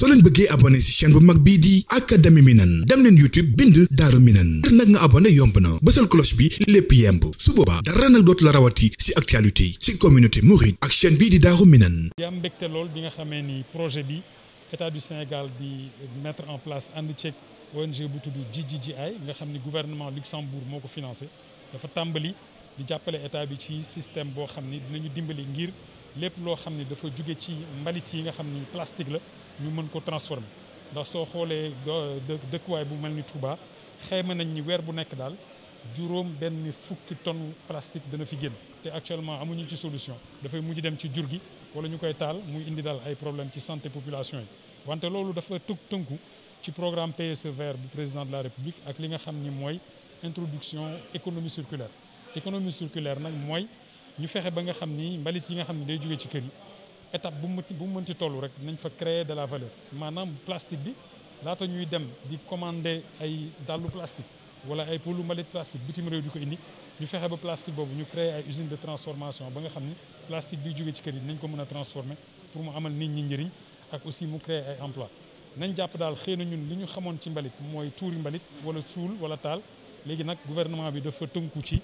soo leen bëggee abonné ci chaîne bu mag bii di Académie Minane dem leen YouTube bind Daaru Minane ngir nag nga abonné yomb na bësal cloche bi lépp yemb su boobaa dara nag dootu la rawati ci actualité ci communauté mouride ak chaîne bii di Daaru Minane. di am mbégte lool bi nga xamee ni projet bi état du Sénégal di mettre en place ànd ceeg ONG bu tudd GGGI nga xam ni gouvernement Luxembourg moo ko financé dafa tàmbali di jàppale état bi ci système boo xam ni dinañu dimbali ngir lépp loo xam ni dafa jóge ci mbalit yi nga xam ni plastique la ñu mën ko transformer ndax soo xoolee dëkkuwaay bu mel ni Touba xayma nañ ni weer bu nekk daal juróom benn fukki tonne plastique dana fi génn te actuellement amuñu ci solution dafay mujj dem ci jur gi wala ñu koy taal muy indi daal ay problème ci santé population yi wante loolu dafa tënku ci programme PSE vert bu président de la République ak li nga xam ni mooy introduction économie circulaire nag mooy ñu fexe ba nga xam ni mbalit yi nga xam ni day jóge ci kër yi étape bu mu mënti toll rek nañ fa créer de la valeur maanaam plastique bi laata ñuy dem di commander ay dàllu plastique wala ay pôlu mbalit plastique bitim réew di ko indi ñu fexe ba plastique boobu ñu créer ay usine de transformation ba nga xam ni plastique biy jóge ci kër yi nañ ko mën a transformer pour mu amal nit ñi njëriñ ak aussi mu créer ay emploi nañ jàpp daal xëy na ñun li ñu xamoon ci mbalit mooy tuuri mbalit wala suul wala taal léegi nag gouvernement bi dafa tënku ci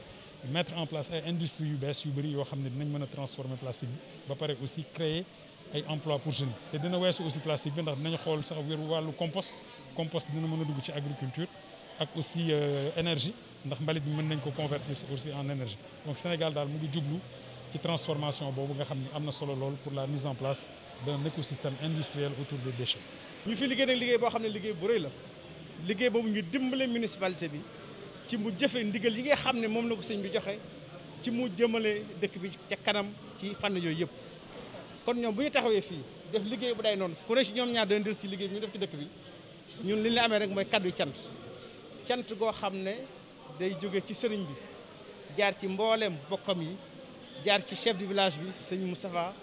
mettre en place ay industries yu bees yu bëri yoo xam ne dinañ mën a transformer plastique bi ba pare aussi créer ay emploi pour jeunes te dina weesu aussi plastique bi ndax dinañ xool sax wàllu compost dina mën a dugg ci agriculture ak aussi énergie ndax mbalit bi mën nañ ko convertir aussi en énergie donc Sénégal daal mu ngi jublu ci transformation boobu nga xam ne am na solo lool pour la mise en place d'un écosystème industriel autour des déchets. ñu fi liggéey nag liggéey boo xam ne liggéey bu rëy la liggéey boobu ñu dimbale municipalité bi ci mu jëfe ndigal yi nga xam ne moom la ko sëñ bi joxe ci mu jëmale dëkk bi ca kanam ci fànn yooyu yëpp kon ñoom bu ñu taxawee fii def liggéey bu day noonu ku ne si ñoom ñaar dana dir si liggéey bi ñu def ci dëkk bi ñun li ñu la amee rek mooy kaddu cant goo xam ne day jóge ci sëriñ bi jaar ci mbooleem bokkam yi jaar ci chef du village bi sëñ Moustapha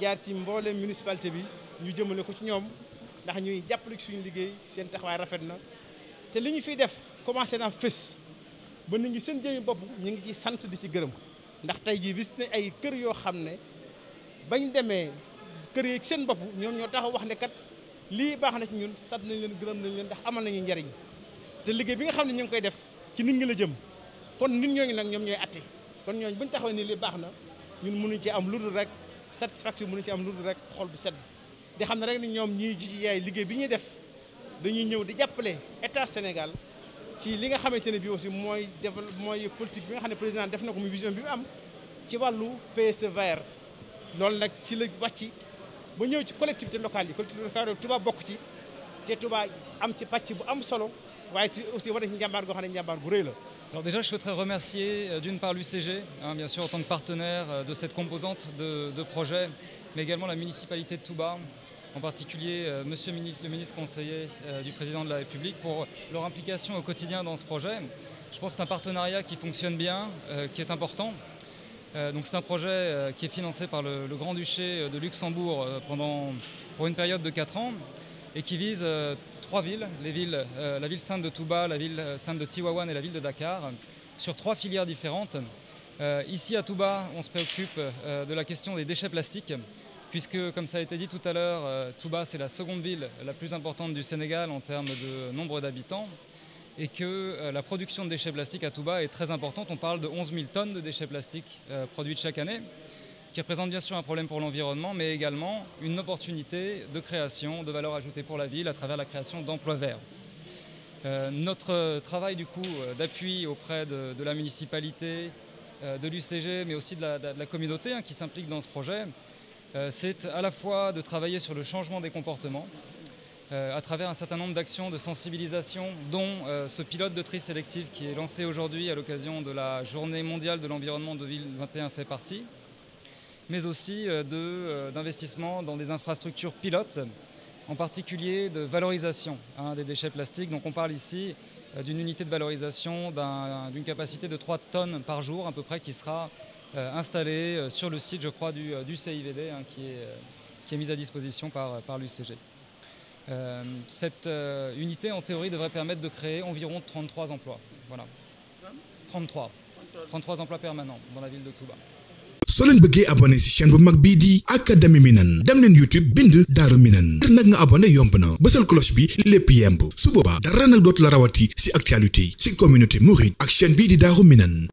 jaar ci mbooleem municipalité bi ñu jëmale ko ci ñoom ndax ñuy jàppale ci suñu liggéey seen taxawaay rafet na te li ñu fiy def commencé naa fës ba nit ñi seen jëmi bopp ñu ngi ci sant di ci gërëm ndax tey jii gis ne ay kër yoo xam ne bañ demee kër yi seen bopp ñoom ñoo taxaw wax ne kat lii baax na ci ñun sant nañ leen gërëm nañ leen ndax amal nañu njariñ te liggéey bi nga xam ne ñu ngi koy def ci nit ñi la jëm kon nit ñooñu nag ñoom ñooy atte kon ñooñu buñ taxawee nii lii baax na ñun mënuñ ci am lu dul rek satisfaction mënuñ ci am lu dul rek xol bu sedd di xam ne rek ni ñoom ñii ji yaay liggéey bi ñuy def dañuy ñëw di jàppale état Sénégal ci li nga xamante ne bii aussi mooy politique bi nga xam ne président def na ko muy vision bi mu am ci wàllu PSE vert loolu nag ci la wàcc ba ñëw ci collectivité locale yi Touba bokk ci te Touba am ci pàcc bu am solo waaye aussi war na ci njàmbaar goo xam ne njàmbaar gu rëy la. Alors déjà, je souhaiterais remercier d'une part l'UCG, bien sûr en tant que partenaire de cette composante de projet, mais également la municipalité de Touba, en particulier le ministre conseiller du président de la République pour leur implication au quotidien dans ce projet. Je pense que c'est un partenariat qui fonctionne bien, qui est important. Donc c'est un projet qui est financé par le Grand-Duché de Luxembourg pour une période de 4 ans et qui vise 3 villes, la ville sainte de Touba, la ville sainte de Tivaouane et la ville de Dakar, sur 3 filières différentes. Ici à Touba, on se préoccupe de la question des déchets plastiques, puisque, comme ça a été dit tout à l'heure, Touba, c'est la seconde ville la plus importante du Sénégal en termes de nombre d'habitants, et que la production de déchets plastiques à Touba est très importante. On parle de 11 000 tonnes de déchets plastiques produites chaque année, qui représente bien sûr un problème pour l'environnement, mais également une opportunité de création de valeur ajoutée pour la ville à travers la création d'emplois verts. Notre travail du coup d'appui auprès de la municipalité, de l'UCG, mais aussi de la communauté qui s'implique dans ce projet, c'est à la fois de travailler sur le changement des comportements, à travers un certain nombre d'actions de sensibilisation, dont ce pilote de tri sélectif qui est lancé aujourd'hui à l'occasion de la Journée mondiale de l'environnement 2021 fait partie, mais aussi d'investissement dans des infrastructures pilotes, en particulier de valorisation des déchets plastiques. Donc on parle ici d'une unité de valorisation d'une capacité de 3 tonnes par jour à peu près qui sera installée sur le site, je crois, du CIVD qui est mise à disposition par l'UCG. Cette unité, en théorie, devrait permettre de créer environ 33 emplois. Voilà. 33 emplois permanents dans la ville de Touba. soo leen bëggee abonné ci chaîne bu mag bii di Académie Minane dem leen YouTube bind Daaru Minane ngir nag nga abonné yomb na bësal cloche bi lépp yemb su boobaa dara nag dootu la rawati ci actualité ci communauté mouride ak chaîne bii di Daaru Minane.